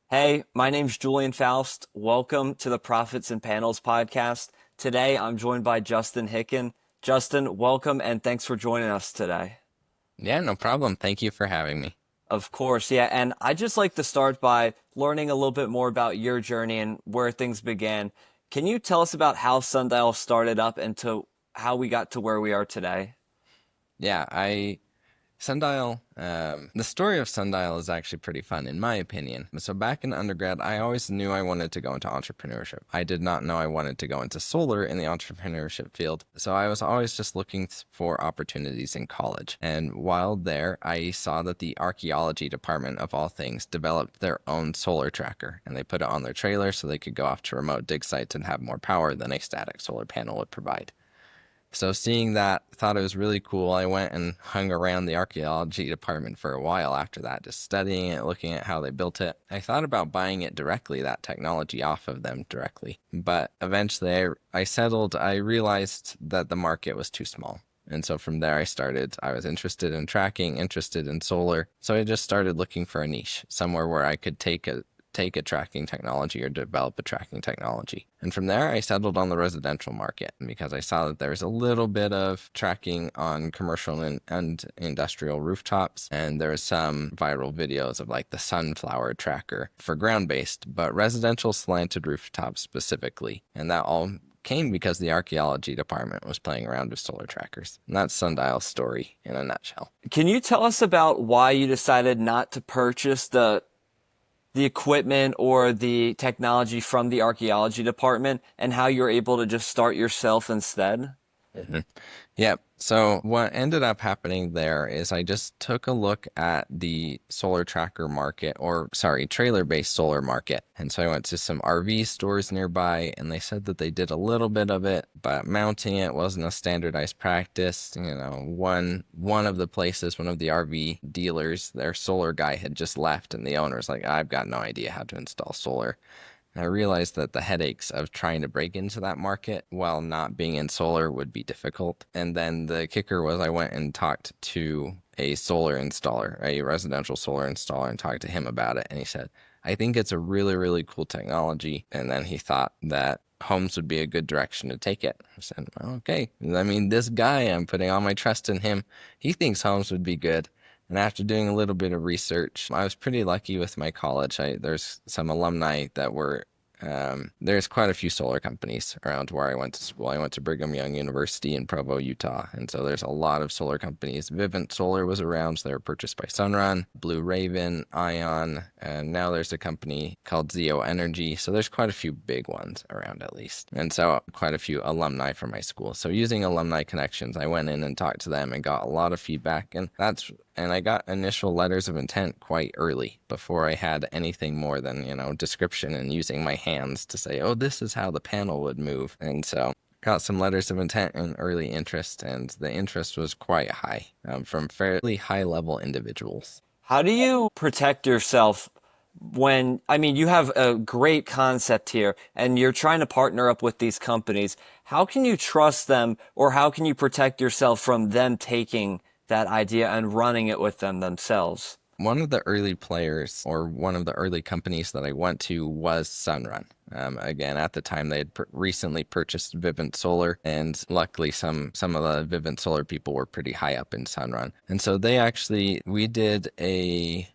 Hey, my name's Julian Faust. Welcome to the Profits and Panels podcast. Today I'm joined by Justin Hicken. Justin, welcome and thanks for joining us today. Yeah, no problem. Thank you for having me. Of course, yeah, and I'd just like to start by learning a little bit more about your journey and where things began. Can you tell us about how Sundial started up and to how we got to where we are today? Yeah, I Sundial, the story of Sundial is actually pretty fun, in my opinion. So back in undergrad, I always knew I wanted to go into entrepreneurship. I did not know I wanted to go into solar in the entrepreneurship field. So I was always just looking for opportunities in college. And while there, I saw that the archaeology department, of all things, developed their own solar tracker. And they put it on their trailer so they could go off to remote dig sites and have more power than a static solar panel would provide. So seeing that, thought it was really cool. I went and hung around the archaeology department for a while after that, just studying it, looking at how they built it. I thought about buying it directly, that technology off of them directly. But eventually I settled, I realized that the market was too small. And so from there I was interested in tracking, interested in solar. So I just started looking for a niche, somewhere where I could take a tracking technology or develop a tracking technology. And from there, I settled on the residential market because I saw that there was a little bit of tracking on commercial and industrial rooftops. And there was some viral videos of like the sunflower tracker for ground-based, but residential slanted rooftops specifically. And that all came because the archaeology department was playing around with solar trackers. And that's Sundial's story in a nutshell. Can you tell us about why you decided not to purchase the equipment or the technology from the archaeology department and how you're able to just start yourself instead? Mhm. Yep. So what ended up happening there is I just took a look at the solar tracker market, or sorry, trailer-based solar market. And so I went to some RV stores nearby and they said that they did a little bit of it, but mounting it wasn't a standardized practice. One of the places, one of the RV dealers, their solar guy had just left and the owner's like, I've got no idea how to install solar. I realized that the headaches of trying to break into that market while not being in solar would be difficult. And then the kicker was I went and talked to a solar installer, a residential solar installer, and talked to him about it. And he said, I think it's a really, really cool technology. And then he thought that homes would be a good direction to take it. I said, well, okay. I mean, this guy, I'm putting all my trust in him. He thinks homes would be good. And after doing a little bit of research, I was pretty lucky with my college. There's some alumni that were, there's quite a few solar companies around where I went to school. I went to Brigham Young University in Provo, Utah. And so there's a lot of solar companies. Vivint Solar was around, so they were purchased by Sunrun, Blue Raven, Ion, and now there's a company called Zeo Energy. So there's quite a few big ones around at least. And so quite a few alumni from my school. So using alumni connections, I went in and talked to them and got a lot of feedback. And I got initial letters of intent quite early before I had anything more than, description and using my hands to say, oh, this is how the panel would move. And so got some letters of intent and early interest, and the interest was quite high from fairly high level individuals. How do you protect yourself when, I mean, you have a great concept here and you're trying to partner up with these companies. How can you trust them or how can you protect yourself from them taking that idea and running it with them themselves? One of the early players, or one of the early companies that I went to, was Sunrun. Again, at the time, they had recently purchased Vivint Solar, and luckily, some of the Vivint Solar people were pretty high up in Sunrun, and so we did a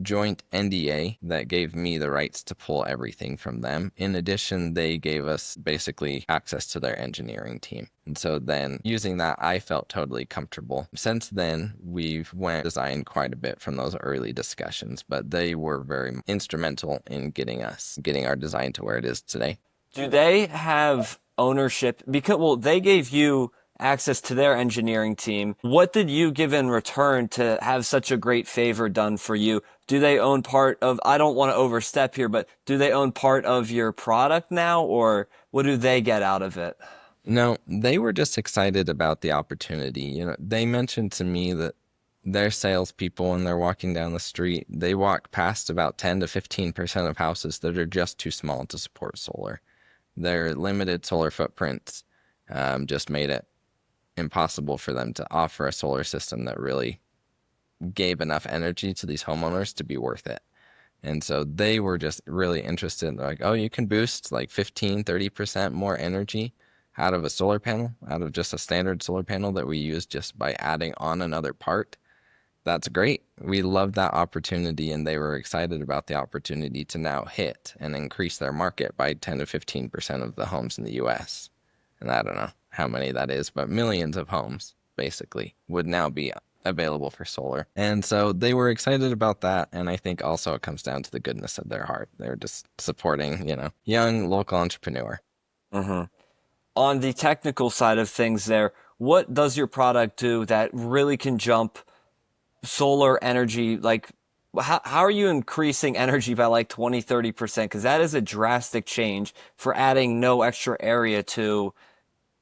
joint NDA that gave me the rights to pull everything from them. In addition, they gave us basically access to their engineering team. And so then using that, I felt totally comfortable. Since then, we've went designed quite a bit from those early discussions, but they were very instrumental in getting our design to where it is today. Do they have ownership? Because, well, they gave you access to their engineering team. What did you give in return to have such a great favor done for you? Do they own part of, I don't want to overstep here, but do they own part of your product now, or what do they get out of it? No, they were just excited about the opportunity. They mentioned to me that their salespeople, when they're walking down the street, they walk past about 10 to 15% of houses that are just too small to support solar. Their limited solar footprints just made it impossible for them to offer a solar system that really gave enough energy to these homeowners to be worth it. And so they were just really interested. They're like, oh, you can boost like 15, 30% more energy out of a solar panel, out of just a standard solar panel that we use just by adding on another part. That's great. We loved that opportunity, and they were excited about the opportunity to now hit and increase their market by 10 to 15% of the homes in the US. And I don't know how many that is, but millions of homes basically would now be available for solar. And so they were excited about that. And I think also it comes down to the goodness of their heart. They're just supporting, young local entrepreneur. Hmm. On the technical side of things there, what does your product do that really can jump solar energy? Like, how are you increasing energy by like 20, 30%? Because that is a drastic change for adding no extra area to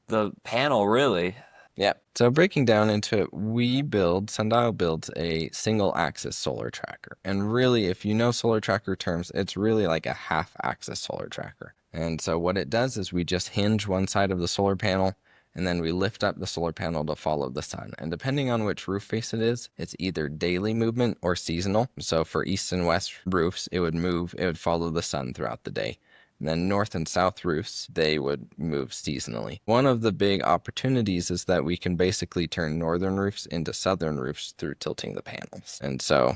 the panel, really. Yeah. So breaking down into it, Sundial builds a single axis solar tracker. And really, if you know solar tracker terms, it's really like a half axis solar tracker. And so what it does is we just hinge one side of the solar panel and then we lift up the solar panel to follow the sun. And depending on which roof face it is, it's either daily movement or seasonal. So for east and west roofs, it would follow the sun throughout the day. And then north and south roofs, they would move seasonally. One of the big opportunities is that we can basically turn northern roofs into southern roofs through tilting the panels. And so,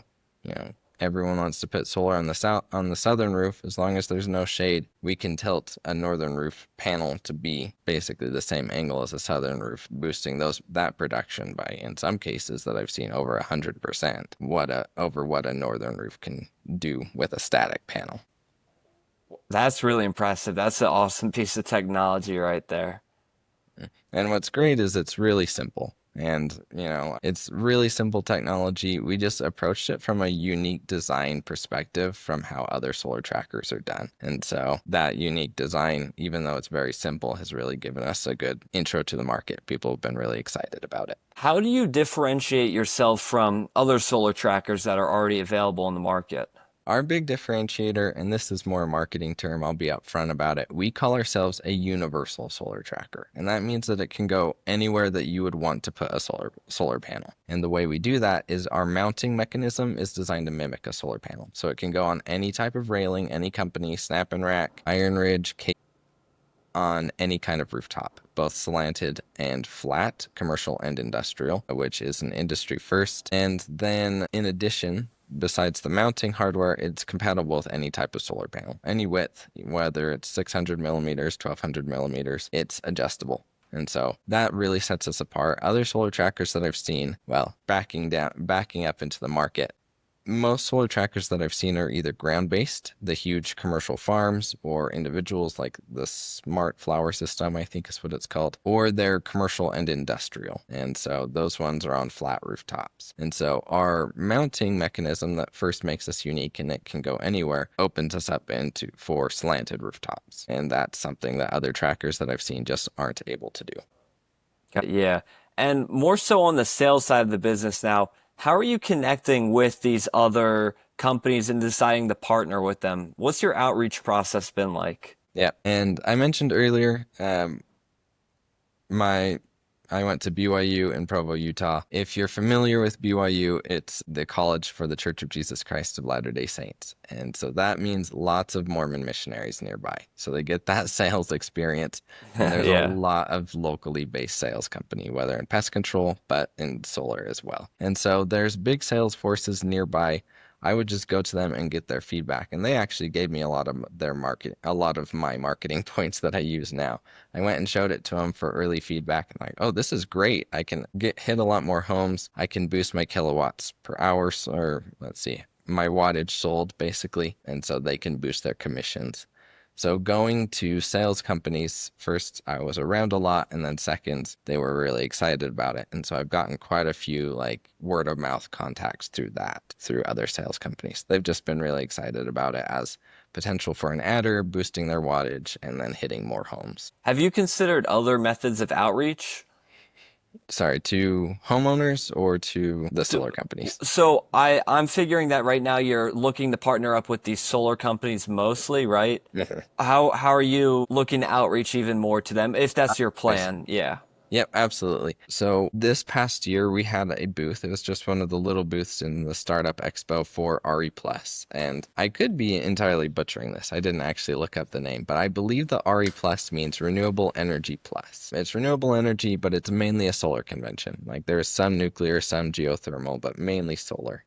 everyone wants to put solar on the southern roof. As long as there's no shade, we can tilt a northern roof panel to be basically the same angle as a southern roof, boosting that production by, in some cases that I've seen, over 100%, over what a northern roof can do with a static panel. That's really impressive. That's an awesome piece of technology right there. And what's great is it's really simple. And, it's really simple technology. We just approached it from a unique design perspective from how other solar trackers are done. And so that unique design, even though it's very simple, has really given us a good intro to the market. People have been really excited about it. How do you differentiate yourself from other solar trackers that are already available in the market? Our big differentiator, and this is more a marketing term, I'll be upfront about it. We call ourselves a universal solar tracker. And that means that it can go anywhere that you would want to put a solar panel. And the way we do that is our mounting mechanism is designed to mimic a solar panel. So it can go on any type of railing, any company, snap and rack, iron ridge, on any kind of rooftop, both slanted and flat, commercial and industrial, which is an industry first. And then in addition, besides the mounting hardware, it's compatible with any type of solar panel, any width, whether it's 600 millimeters, 1200 millimeters, it's adjustable. And so that really sets us apart. Other solar trackers that I've seen, well, backing up into the market, most solar trackers that I've seen are either ground-based, the huge commercial farms, or individuals like the Smart Flower System, I think is what it's called, or they're commercial and industrial. And so those ones are on flat rooftops. And so our mounting mechanism that first makes us unique and it can go anywhere opens us up for slanted rooftops. And that's something that other trackers that I've seen just aren't able to do. Yeah. And more so on the sales side of the business now, how are you connecting with these other companies and deciding to partner with them? What's your outreach process been like? Yeah. And I mentioned earlier, my I went to BYU in Provo, Utah. If you're familiar with BYU, it's the College for the Church of Jesus Christ of Latter-day Saints. And so that means lots of Mormon missionaries nearby. So they get that sales experience. And there's a Yeah. lot of locally based sales company, whether in pest control, but in solar as well. And so there's big sales forces nearby. I would just go to them and get their feedback. And they actually gave me a lot of my marketing points that I use now. I went and showed it to them for early feedback and like, oh, this is great. I can hit a lot more homes. I can boost my kilowatts per hour, or let's see, my wattage sold basically. And so they can boost their commissions. So going to sales companies, first I was around a lot, and then second, they were really excited about it. And so I've gotten quite a few like word of mouth contacts through other sales companies. They've just been really excited about it as potential for an adder, boosting their wattage, and then hitting more homes. Have you considered other methods of outreach? Sorry, to homeowners or to the solar companies? So I'm figuring that right now you're looking to partner up with these solar companies mostly, right? How are you looking to outreach even more to them if that's your I see. plan? Yeah. Yep, absolutely. So this past year we had a booth. It was just one of the little booths in the Startup Expo for RE Plus. And I could be entirely butchering this. I didn't actually look up the name, but I believe the RE Plus means Renewable Energy Plus. It's renewable energy, but it's mainly a solar convention. Like there's some nuclear, some geothermal, but mainly solar.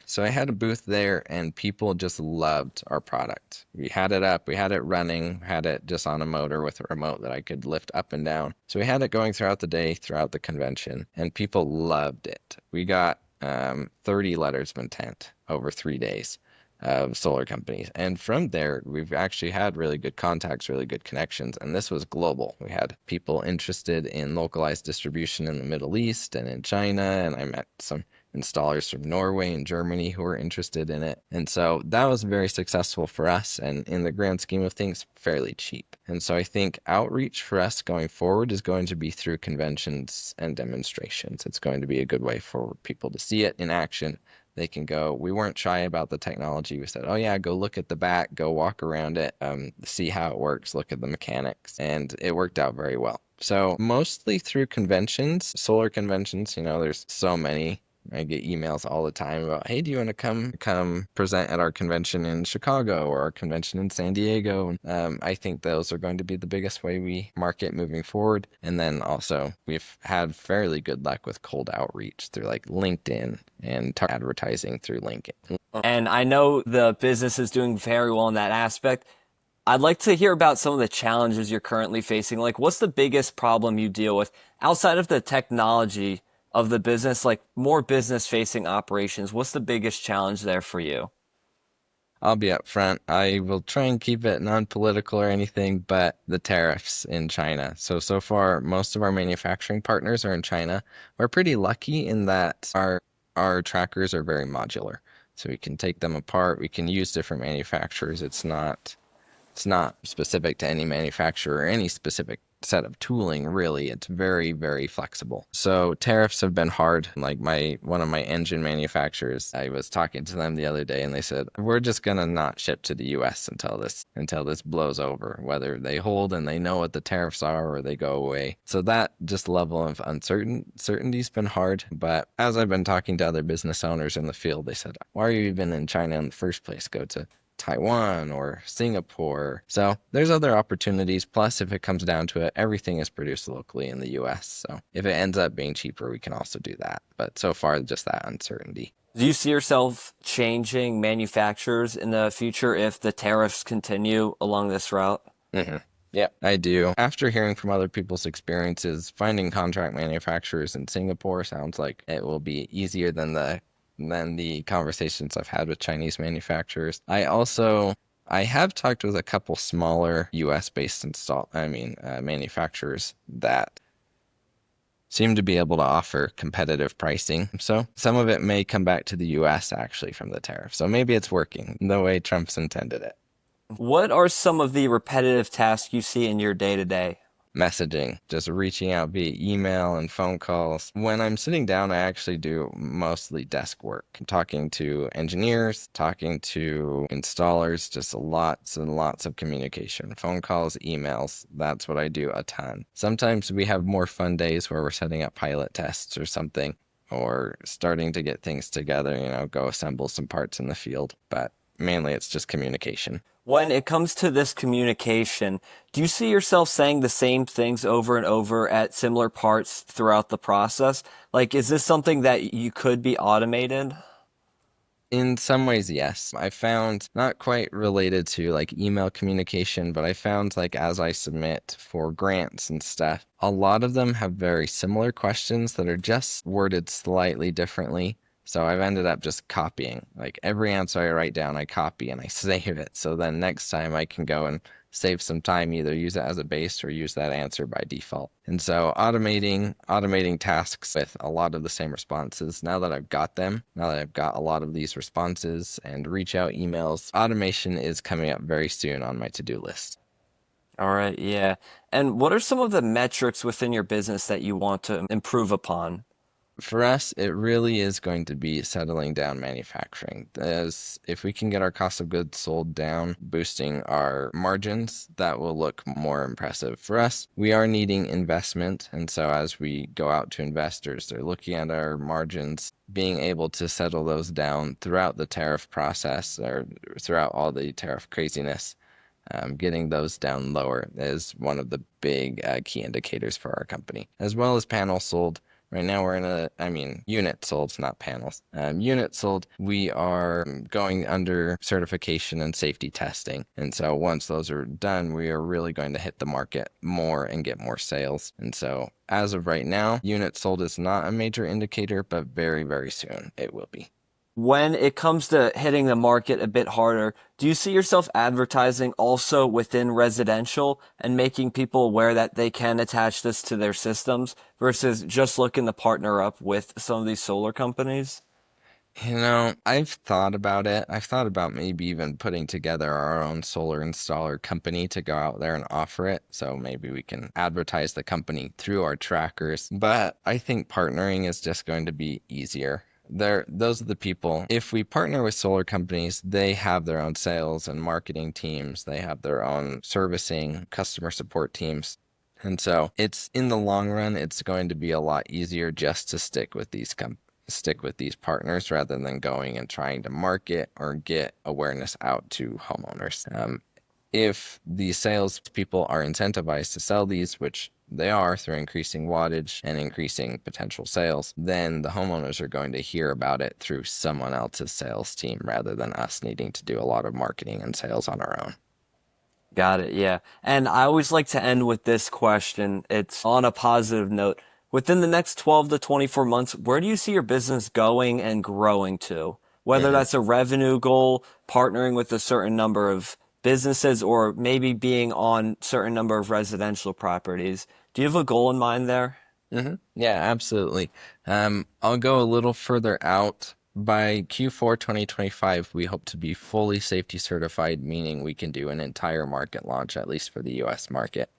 So I had a booth there and people just loved our product. We had it up, we had it running, had it just on a motor with a remote that I could lift up and down. So we had it going throughout the day, throughout the convention, and people loved it. We got 30 letters of intent over 3 days of solar companies. And from there, we've actually had really good contacts, really good connections. And this was global. We had people interested in localized distribution in the Middle East and in China. And I met some installers from Norway and Germany who were interested in it. And so that was very successful for us. And in the grand scheme of things, fairly cheap. And so I think outreach for us going forward is going to be through conventions and demonstrations. It's going to be a good way for people to see it in action. They can go. We weren't shy about the technology. We said, oh, yeah, go look at the back, go walk around it, see how it works, look at the mechanics. And it worked out very well. So, mostly through conventions, solar conventions, there's so many. I get emails all the time about, hey, do you want to come present at our convention in Chicago or our convention in San Diego? I think those are going to be the biggest way we market moving forward. And then also, we've had fairly good luck with cold outreach through like LinkedIn and advertising through LinkedIn. And I know the business is doing very well in that aspect. I'd like to hear about some of the challenges you're currently facing. Like, what's the biggest problem you deal with outside of the technology of the business, like more business facing operations? What's the biggest challenge there for you? I'll be upfront. I will try and keep it non-political or anything, but the tariffs in China. So far, most of our manufacturing partners are in China. We're pretty lucky in that our trackers are very modular. So we can take them apart. We can use different manufacturers. It's not specific to any manufacturer or any specific set of tooling, really. It's very, very flexible. So tariffs have been hard. Like one of my engine manufacturers, I was talking to them the other day and they said, we're just gonna not ship to the US until this blows over, whether they hold and they know what the tariffs are or they go away. So that just level of certainty's been hard. But as I've been talking to other business owners in the field, they said, why are you even in China in the first place? Go to Taiwan or Singapore. So there's other opportunities. Plus, if it comes down to it, everything is produced locally in the US. So if it ends up being cheaper, we can also do that. But so far, just that uncertainty. Do you see yourself changing manufacturers in the future if the tariffs continue along this route? hmm Yeah, I do. After hearing from other people's experiences, finding contract manufacturers in Singapore sounds like it will be easier than the conversations I've had with Chinese manufacturers. I have talked with a couple smaller US based manufacturers that seem to be able to offer competitive pricing. So some of it may come back to the US actually from the tariff. So maybe it's working the way Trump's intended it. What are some of the repetitive tasks you see in your day to day? Messaging, just reaching out via email and phone calls. When I'm sitting down, I actually do mostly desk work, talking to engineers, talking to installers, just lots and lots of communication, phone calls, emails. That's what I do a ton. Sometimes we have more fun days where we're setting up pilot tests or something, or starting to get things together, go assemble some parts in the field. But mainly it's just communication. When it comes to this communication, do you see yourself saying the same things over and over at similar parts throughout the process? Like, is this something that you could be automated? In some ways, yes. I found not quite related to like email communication, but I found like as I submit for grants and stuff, a lot of them have very similar questions that are just worded slightly differently. So I've ended up just copying. Like every answer I write down, I copy and I save it. So then next time I can go and save some time, either use it as a base or use that answer by default. And so automating tasks with a lot of the same responses. Now that I've got them, now that I've got a lot of these responses and reach out emails, automation is coming up very soon on my to-do list. All right, yeah. And what are some of the metrics within your business that you want to improve upon? For us, it really is going to be settling down manufacturing. As if we can get our cost of goods sold down, boosting our margins, that will look more impressive. For us, we are needing investment. And so as we go out to investors, they're looking at our margins, being able to settle those down throughout the tariff process or throughout all the tariff craziness. Getting those down lower is one of the big key indicators for our company, as well as panels sold. Right now we're in units sold, not panels. Units sold, we are going under certification and safety testing. And so once those are done, we are really going to hit the market more and get more sales. And so as of right now, units sold is not a major indicator, but very, very soon it will be. When it comes to hitting the market a bit harder, do you see yourself advertising also within residential and making people aware that they can attach this to their systems versus just looking to partner up with some of these solar companies? I've thought about it. I've thought about maybe even putting together our own solar installer company to go out there and offer it. So maybe we can advertise the company through our trackers. But I think partnering is just going to be easier. Those are the people. If we partner with solar companies, they have their own sales and marketing teams. They have their own servicing, customer support teams. And so it's in the long run, it's going to be a lot easier just to stick with these partners rather than going and trying to market or get awareness out to homeowners. If the salespeople are incentivized to sell these, which they are through increasing wattage and increasing potential sales, then the homeowners are going to hear about it through someone else's sales team rather than us needing to do a lot of marketing and sales on our own. Got it. Yeah. And I always like to end with this question. It's on a positive note. Within the next 12 to 24 months, where do you see your business going and growing to? Whether Mhm. that's a revenue goal, partnering with a certain number of businesses, or maybe being on certain number of residential properties. Do you have a goal in mind there? Yeah, absolutely. I'll go a little further out. By Q4 2025, we hope to be fully safety certified, meaning we can do an entire market launch, at least for the US market.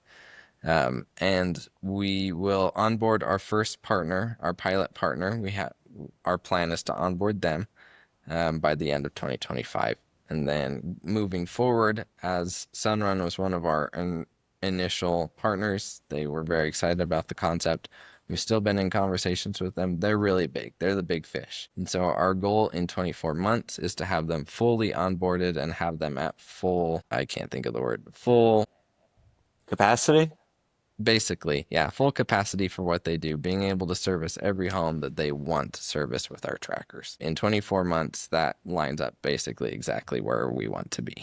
And we will onboard our first partner, our pilot partner. Our plan is to onboard them by the end of 2025. And then moving forward, as Sunrun was one of our initial partners, they were very excited about the concept. We've still been in conversations with them. They're really big. They're the big fish. And so our goal in 24 months is to have them fully onboarded and have them at full, I can't think of the word, full, Capacity? basically, yeah, full capacity for what they do, being able to service every home that they want to service with our trackers. In 24 months, that lines up basically exactly where we want to be.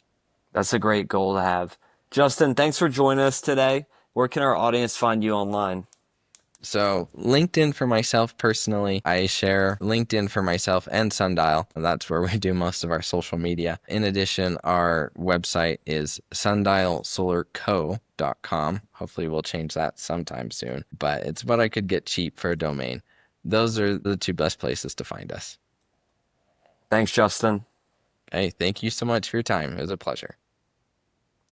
That's a great goal to have. Justin, thanks for joining us today. Where can our audience find you online? So, LinkedIn for myself personally, I share LinkedIn for myself and Sundial. That's where we do most of our social media. In addition, our website is sundialsolarco.com. Hopefully, we'll change that sometime soon, but it's what I could get cheap for a domain. Those are the two best places to find us. Thanks, Justin. Hey, thank you so much for your time. It was a pleasure.